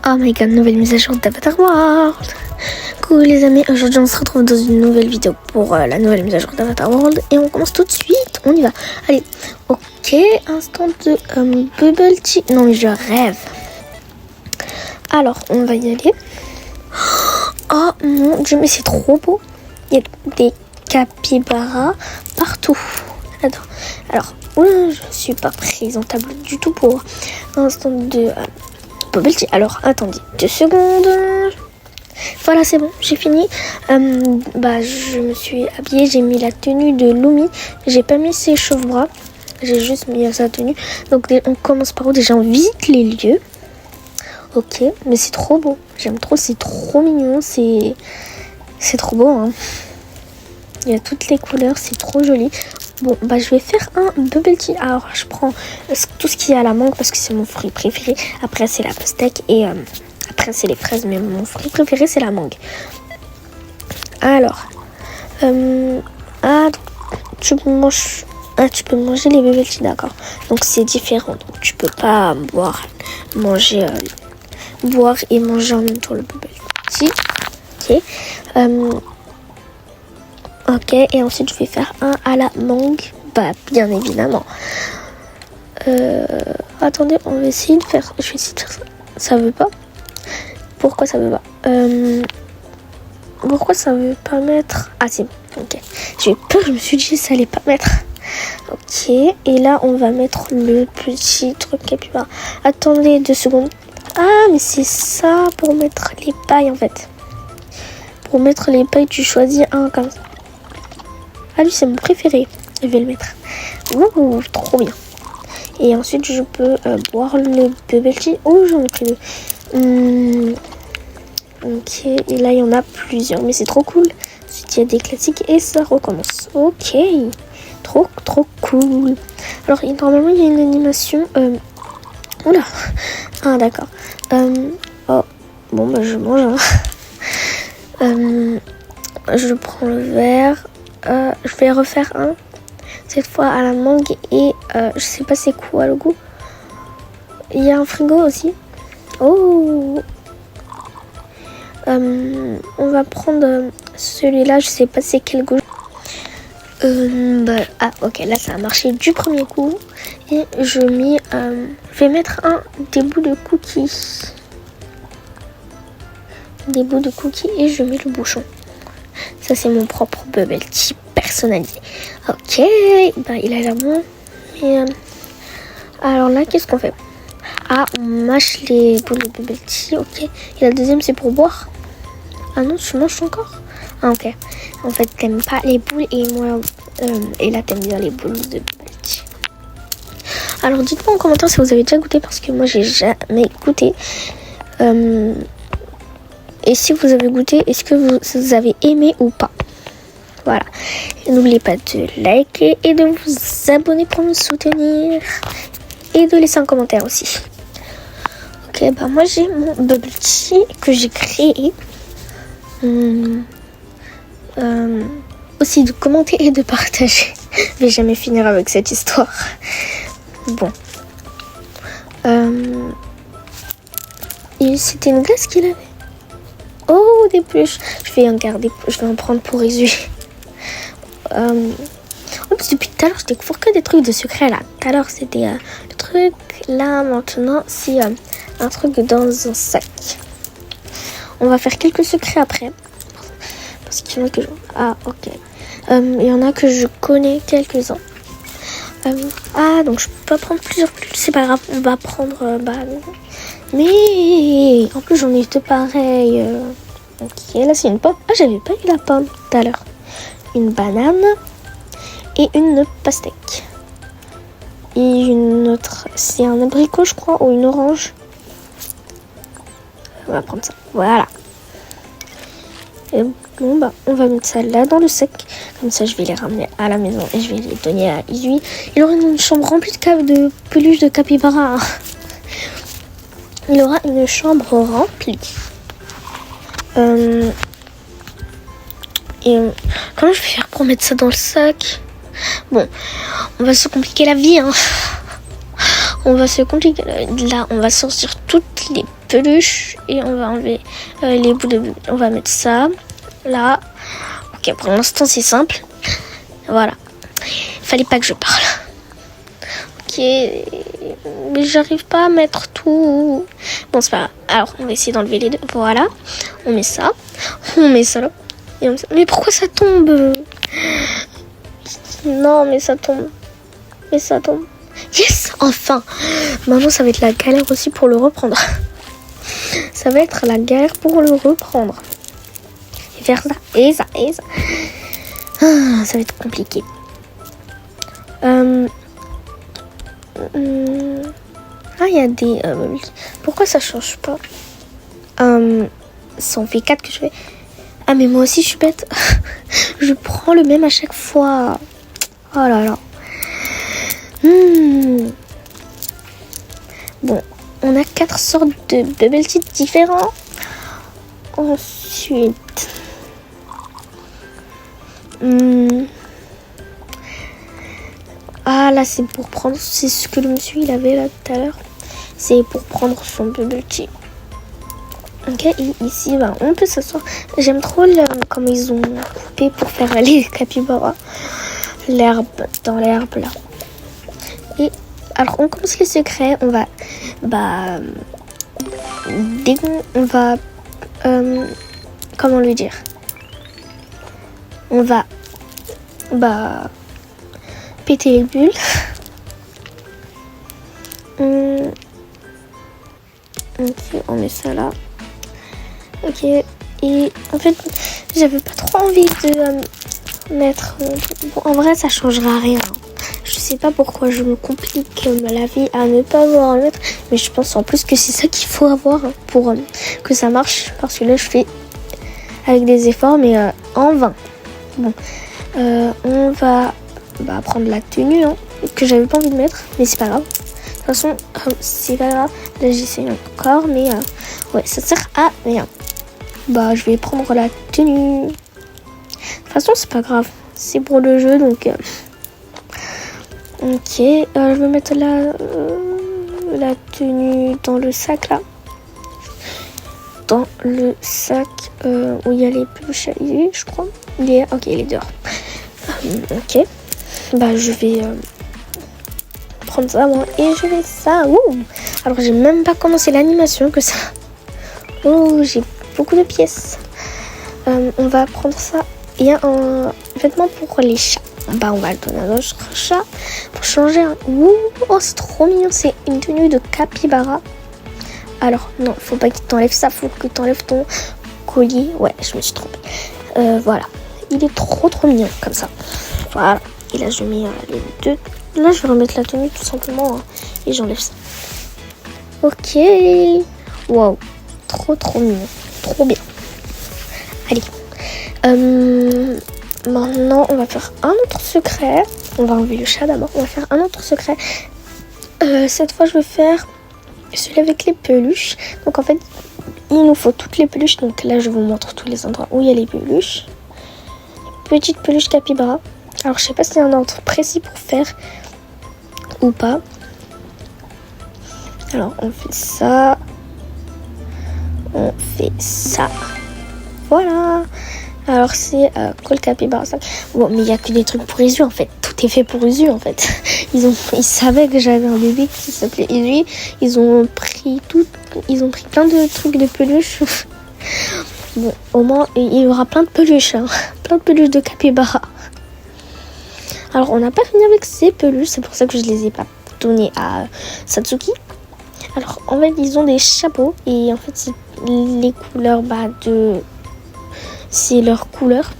Oh my god, nouvelle mise à jour d'Avatar World. Coucou les amis, aujourd'hui on se retrouve dans une nouvelle vidéo pour la nouvelle mise à jour d'Avatar World. Et on commence tout de suite, on y va. Allez, ok, instant de Bubble Tea. Non mais je rêve. Alors, on va y aller. Oh mon dieu, mais c'est trop beau. Il y a des capybaras partout. Attends, alors, oula, je suis pas présentable du tout pour instant de Bubble Tea. Alors, attendez 2 secondes. Voilà, c'est bon, j'ai fini. Je me suis habillée, j'ai mis la tenue de Lumi. J'ai pas mis ses cheveux-bras, j'ai juste mis sa tenue. Donc, on commence par où? Déjà, on visite les lieux. Ok, mais c'est trop beau. J'aime trop, c'est trop mignon. C'est trop beau, hein. Il y a toutes les couleurs, c'est trop joli. Bon, je vais faire un Bubble Tea. Alors, je prends tout ce qui est à la mangue parce que c'est mon fruit préféré. Après, c'est la pastèque et après, c'est les fraises. Mais mon fruit préféré, c'est la mangue. Alors, tu peux manger les Bubble Tea, d'accord. Donc, c'est différent. Donc, tu peux pas boire et manger en même temps le Bubble Tea. Ok. Ok, et ensuite je vais faire un à la mangue. Bien évidemment. Attendez, on va essayer de faire. Je vais essayer de faire ça. Ça veut pas. Pourquoi ça veut pas Pourquoi ça veut pas mettre? Ah si, ok. J'ai eu peur, je me suis dit que ça allait pas mettre. Ok, et là on va mettre le petit truc capybara. Attendez 2 secondes. Ah, mais c'est ça pour mettre les pailles en fait. Pour mettre les pailles, tu choisis un comme ça. Ah, lui, c'est mon préféré. Je vais le mettre. Ouh, trop bien. Et ensuite, je peux boire le Bubble Tea. Oh, j'en ai pris 2. Ok, et là, il y en a plusieurs. Mais c'est trop cool. Ensuite, il y a des classiques et ça recommence. Ok. Trop cool. Alors, normalement, il y a une animation. Oula. Ah, d'accord. Oh, bon, je mange. Je prends le verre. Je vais refaire un. Cette fois à la mangue et je sais pas c'est quoi le goût. Il y a un frigo aussi. Oh. On va prendre celui-là. Je sais pas c'est quel goût. Ok, là ça a marché du premier coup. Et je vais mettre des bouts de cookies. Des bouts de cookies et je mets le bouchon. Ça, c'est mon propre Bubble Tea personnalisé. Ok, il a l'air bon. Et, alors là, qu'est-ce qu'on fait? Ah, on mâche les boules de Bubble Tea, ok. Et la deuxième, c'est pour boire. Ah non, tu manges encore? Ah, ok. En fait, t'aimes pas les boules et moi, et là, t'aimes bien les boules de Bubble Tea. Alors, dites-moi en commentaire si vous avez déjà goûté parce que moi, j'ai jamais goûté. Et si vous avez goûté, est-ce que vous avez aimé ou pas? Voilà. N'oubliez pas de liker et de vous abonner pour me soutenir. Et de laisser un commentaire aussi. Ok, moi j'ai mon Bubble Tea que j'ai créé. Aussi de commenter et de partager. Je vais jamais finir avec cette histoire. Bon. Et c'était une glace qu'il avait. Oh, des pluches. Je vais en garder, je vais en prendre pour essuyer. Depuis tout à l'heure, je découvre que des trucs de secret là. Tout à l'heure, c'était le truc. Là, maintenant, c'est un truc dans un sac. On va faire quelques secrets après. Parce qu'il y en a que je... Ah, ok. Il y en a que je connais quelques-uns. Donc je peux pas prendre plusieurs pluches. C'est pas grave, on va prendre... Mais en plus j'en ai 2 pareils. Ok, là c'est une pomme. Ah, j'avais pas eu la pomme tout à l'heure. Une banane et une pastèque. Et une autre, c'est un abricot je crois ou une orange. On va prendre ça. Voilà. Et bon on va mettre ça là dans le sac. Comme ça je vais les ramener à la maison et je vais les donner à Izui. Il aura une chambre remplie de peluches de capybara. Il aura une chambre remplie. Comment je vais faire pour mettre ça dans le sac? Bon, on va se compliquer la vie, hein. On va se compliquer. Là, on va sortir toutes les peluche et on va enlever les bouts de... On va mettre ça, là. Ok, pour l'instant c'est simple. Voilà. Fallait pas que je parle. Ok, mais j'arrive pas à mettre tout. Bon, c'est pas grave. Alors, on va essayer d'enlever les deux. Voilà. On met ça. On met ça là. Et on met ça. Mais pourquoi ça tombe? Non, mais ça tombe. Mais ça tombe. Yes, enfin. Maintenant, ça va être la galère aussi pour le reprendre. Ça va être la galère pour le reprendre. Et faire ça, et ça, et ça. Ah, ça va être compliqué. Ah, il y a des... pourquoi ça change pas? Ça en fait 4 que je fais. Ah, mais moi aussi, je suis bête. Je prends le même à chaque fois. Oh là là. Bon, on a 4 sortes de bubble tea différents. Ensuite... Ah là c'est pour prendre, c'est ce que le monsieur il avait là tout à l'heure. C'est pour prendre son bubble tea. Ok, et ici bah, on peut s'asseoir. J'aime trop comme ils ont coupé pour faire les capybaras. L'herbe, dans l'herbe là. Et alors on commence les secrets, on va... on va... comment lui dire? On va... péter les bulles. Ok, on met ça là. Ok, et en fait, j'avais pas trop envie de mettre... Bon, en vrai, ça changera rien. Je sais pas pourquoi je me complique la vie à ne pas vouloir en mettre. Mais je pense en plus que c'est ça qu'il faut avoir pour que ça marche. Parce que là, je fais avec des efforts, mais en vain. Bon, on va... prendre la tenue que j'avais pas envie de mettre, mais c'est pas grave. De toute façon, c'est pas grave. Là, j'essaie encore, mais ouais, ça sert à rien. Je vais prendre la tenue. De toute façon, c'est pas grave. C'est pour le jeu, donc... Ok, je vais mettre la tenue dans le sac, là. Dans le sac où il y a les peluches, je crois. Ok, il est dehors. Ok. Je vais prendre ça moi et je vais ça. Alors j'ai même pas commencé l'animation que ça. J'ai beaucoup de pièces. On va prendre ça. Il y a un vêtement pour les chats. On va le donner à notre chat pour changer. C'est trop mignon. C'est une tenue de capybara. Alors non, faut pas qu'il t'enlève ça. Faut que t'enlèves ton collier. Ouais, je me suis trompée. Voilà. Il est trop mignon comme ça. Voilà. Et là, je mets les deux. Là, je vais remettre la tenue tout simplement. Et j'enlève ça. Ok. Waouh. Trop mignon. Trop bien. Allez. Maintenant, on va faire un autre secret. On va enlever le chat d'abord. On va faire un autre secret. Cette fois, je vais faire celui avec les peluches. Donc, en fait, il nous faut toutes les peluches. Donc là, je vous montre tous les endroits où il y a les peluches. Petite peluche capybara. Alors, je sais pas s'il y a un ordre précis pour faire ou pas. Alors, on fait ça. On fait ça. Voilà. Alors, c'est Col Capybara. Bon, mais il n'y a que des trucs pour Isu, en fait. Tout est fait pour Isu, en fait. Ils savaient que j'avais un bébé qui s'appelait Isu. Ils ont pris plein de trucs de peluche. Bon, au moins, il y aura plein de peluches. Plein de peluches de capybara. Alors, on n'a pas fini avec ces peluches. C'est pour ça que je les ai pas données à Satsuki. Alors, en fait, ils ont des chapeaux. Et en fait, c'est les couleurs c'est leur couleur.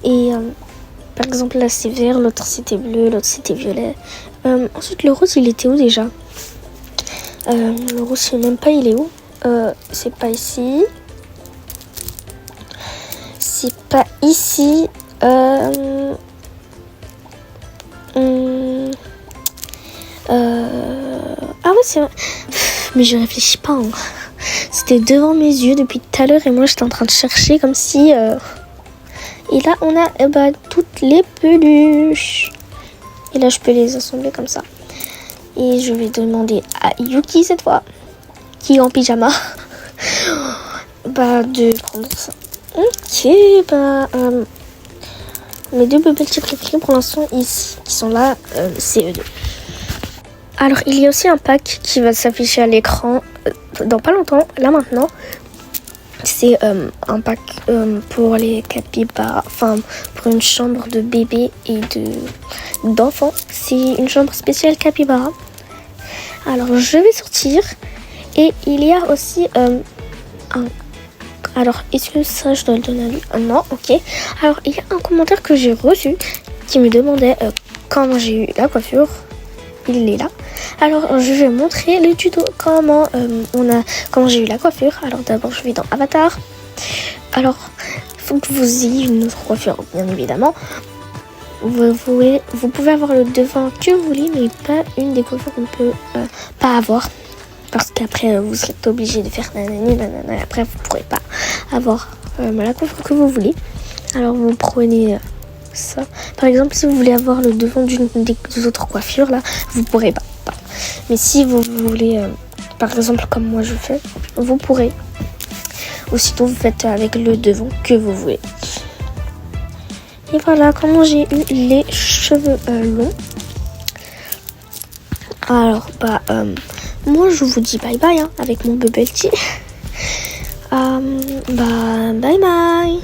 Et par exemple, là, c'est vert. L'autre, c'était bleu. L'autre, c'était violet. Ensuite, le rose, il était où déjà? Le rose, je sais même pas il est où. C'est pas ici. C'est pas ici. Ah ouais, c'est vrai. Mais je réfléchis pas. C'était devant mes yeux depuis tout à l'heure et moi j'étais en train de chercher comme si... Et là on a toutes les peluches. Et là je peux les assembler comme ça. Et je vais demander à Yuki cette fois. qui est en pyjama, de prendre ça. Ok, mes 2 bubble tea préférés pour l'instant ici, qui sont là, c'est eux 2. Alors, il y a aussi un pack qui va s'afficher à l'écran dans pas longtemps, là maintenant. C'est un pack pour les capybaras, enfin pour une chambre de bébé et d'enfants. C'est une chambre spéciale capybara. Alors, je vais sortir. Et il y a aussi alors, est-ce que ça, je dois le donner à lui? Non, ok. Alors, il y a un commentaire que j'ai reçu qui me demandait comment j'ai eu la coiffure. Il est là. Alors, je vais montrer le tuto comment j'ai eu la coiffure. Alors, d'abord, je vais dans Avatar. Alors, il faut que vous ayez une autre coiffure, bien évidemment. Vous pouvez avoir le devant que vous voulez, mais pas une des coiffures qu'on ne peut pas avoir. Parce qu'après, vous serez obligé de faire nanani, nanana. Après, vous ne pourrez pas avoir la coiffure que vous voulez. Alors, vous prenez ça. Par exemple, si vous voulez avoir le devant d'une des autres coiffures, là, vous ne pourrez pas. Mais si vous voulez, par exemple, comme moi je fais, vous pourrez. Aussitôt, vous faites avec le devant que vous voulez. Et voilà comment j'ai eu les cheveux longs. Alors, moi je vous dis bye bye avec mon bubble tea. Bye bye.